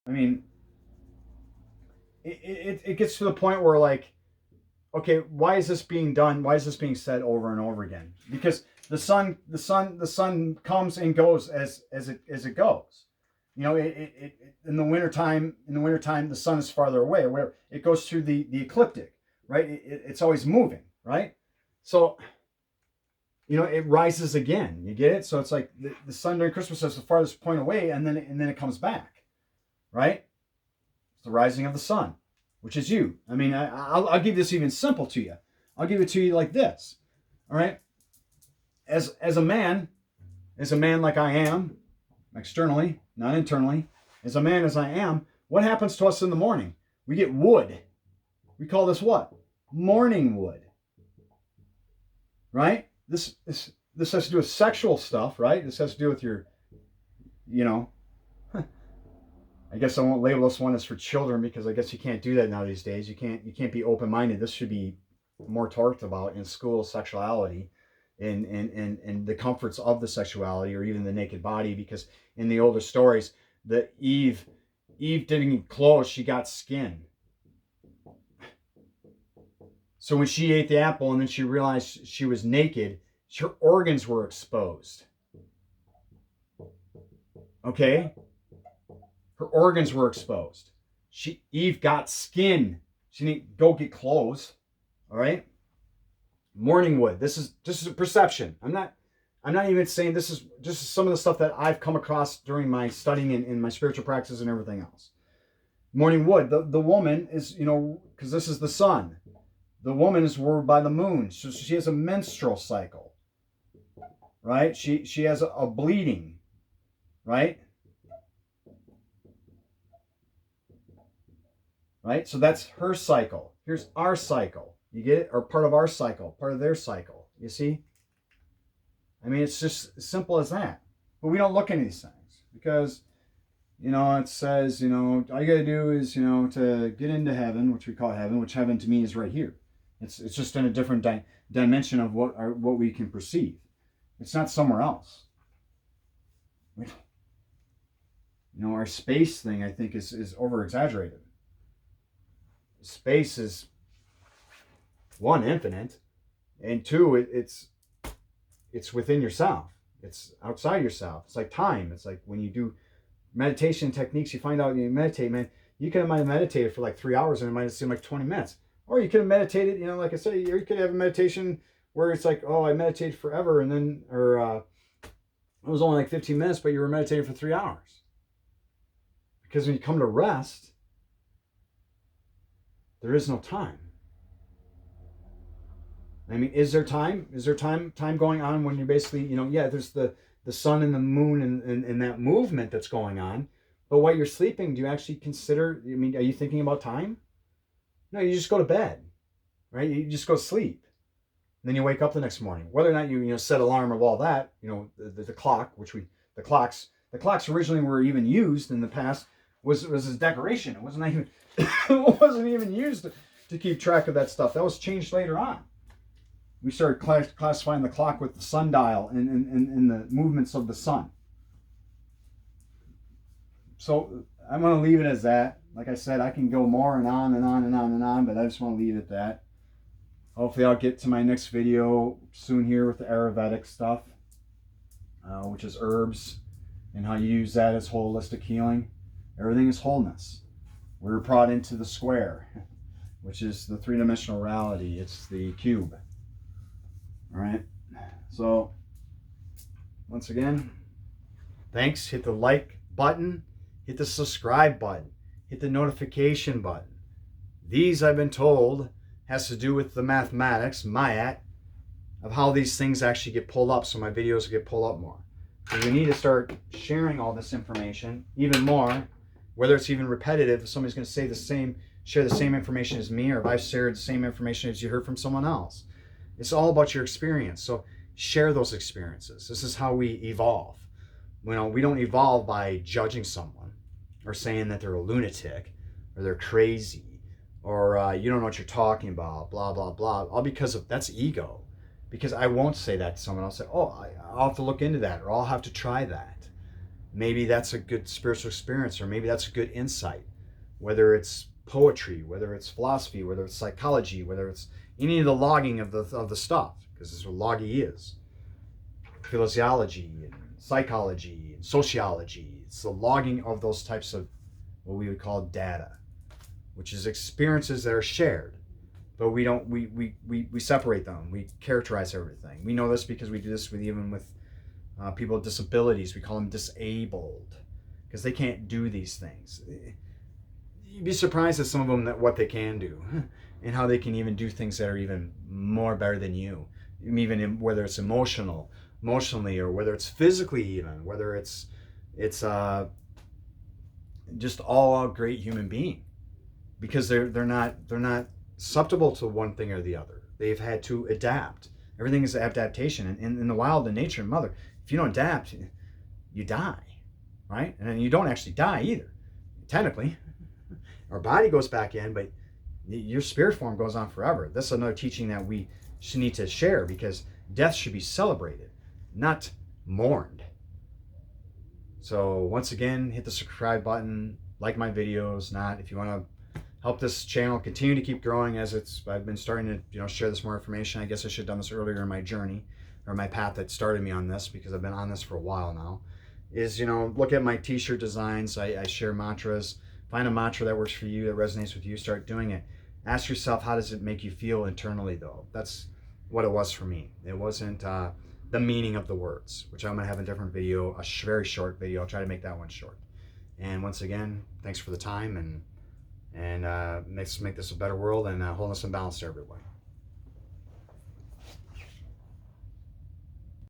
I mean, it gets to the point where, like, okay, why is this being done? Why is this being said over and over again? Because the sun comes and goes as it goes. You know, in the wintertime, the sun is farther away, or whatever. It goes through the ecliptic, right? It's always moving, right? So, you know, it rises again. You get it? So it's like the sun during Christmas is the farthest point away, and then it comes back, right? It's the rising of the sun, which is you. I mean, I'll give this even simple to you. I'll give it to you like this. All right. As a man like I am, externally, not internally, as a man as I am, what happens to us in the morning? We get wood. We call this what? Morning wood. Right? This has to do with sexual stuff, right? This has to do with your, you know, I guess I won't label this one as for children, because I guess you can't do that now these days. You can't be open minded. This should be more talked about in school, sexuality, and the comforts of the sexuality, or even the naked body, because in the older stories, the Eve didn't get clothes, she got skin. So when she ate the apple and then she realized she was naked, her organs were exposed. Okay? Her organs were exposed. Eve got skin. She didn't go get clothes. All right? Morning wood. This is a perception. I'm not even saying this is just some of the stuff that I've come across during my studying in my spiritual practice and everything else. Morning wood. The woman is, you know, because this is the sun. The woman is ruled by the moon. So she has a menstrual cycle. Right? She has a bleeding. Right? Right? So that's her cycle. Here's our cycle. You get it? Or part of our cycle, part of their cycle. You see? I mean, it's just as simple as that. But we don't look into these things because, you know, it says, you know, all you got to do is, you know, to get into heaven, which we call heaven, which heaven to me is right here. It's just in a different dimension of what we can perceive. It's not somewhere else. You know, our space thing, I think, is over exaggerated. Space is, one, infinite, and two, it's within yourself. It's outside yourself. It's like time. It's like when you do meditation techniques, you find out you meditate, man, you could have meditated for like 3 hours and it might seem like 20 minutes. Or you could have meditated, you know, like I said, you could have a meditation where it's like, oh, I meditated forever, and then, or it was only like 15 minutes, but you were meditating for 3 hours. Because when you come to rest, there is no time. I mean, is there time? Is there time going on when you're basically, you know, yeah, there's the sun and the moon and that movement that's going on. But while you're sleeping, do you actually consider, I mean, are you thinking about time? No, you just go to bed, right? You just go to sleep. And then you wake up the next morning. Whether or not you set alarm of all that, you know, the clock, the clocks originally were even used in the past was as decoration. It wasn't even it wasn't even used to keep track of that stuff. That was changed later on. We started classifying the clock with the sundial and the movements of the sun. So I'm going to leave it as that. Like I said, I can go more and on and on and on and on, but I just want to leave it at that. Hopefully I'll get to my next video soon here with the Ayurvedic stuff, which is herbs and how you use that as holistic healing. Everything is wholeness. We're brought into the square, which is the three-dimensional reality. It's the cube. All right. So once again, thanks. Hit the like button. Hit the subscribe button. Hit the notification button. These, I've been told, has to do with the mathematics, Mayat, of how these things actually get pulled up, so my videos get pulled up more. So we need to start sharing all this information even more, whether it's even repetitive. If somebody's going to share the same information as me, or if I've shared the same information as you heard from someone else. It's all about your experience. So share those experiences. This is how we evolve. You know, we don't evolve by judging someone or saying that they're a lunatic or they're crazy or you don't know what you're talking about, blah, blah, blah. All because of, that's ego. Because I won't say that to someone. I'll say, oh, I'll have to look into that, or I'll have to try that. maybe that's a good spiritual experience, or maybe that's a good insight. Whether it's poetry, whether it's philosophy, whether it's psychology, whether it's any of the logging of the stuff, because this is what logi is. Physiology and psychology and sociology. It's the logging of those types of what we would call data, which is experiences that are shared, but we don't we separate them. We characterize everything. We know this because we do this with even with people with disabilities. We call them disabled because they can't do these things. You'd be surprised at some of them that what they can do and how they can even do things that are even more better than you, even whether it's emotionally, or whether it's physically, even whether it's just all a great human being, because they're not susceptible to one thing or the other. They've had to adapt. Everything is adaptation, and in the wild, in nature, and mother, if you don't adapt, you die, right? And then you don't actually die either, technically. Our body goes back in, but your spirit form goes on forever. This is another teaching that we should need to share, because death should be celebrated, not mourned. So once again, hit the subscribe button, like my videos. If you want to help this channel continue to keep growing, as I've been starting to share this more information. I guess I should have done this earlier in my journey, or my path that started me on this, because I've been on this for a while now. Is look at my t-shirt designs. I share mantras. Find a mantra that works for you, that resonates with you. Start doing it. Ask yourself, how does it make you feel internally, though? That's what it was for me. It wasn't the meaning of the words, which I'm going to have a different video, a very short video. I'll try to make that one short. And once again, thanks for the time, and let's make this a better world, and wholeness and balance to everyone.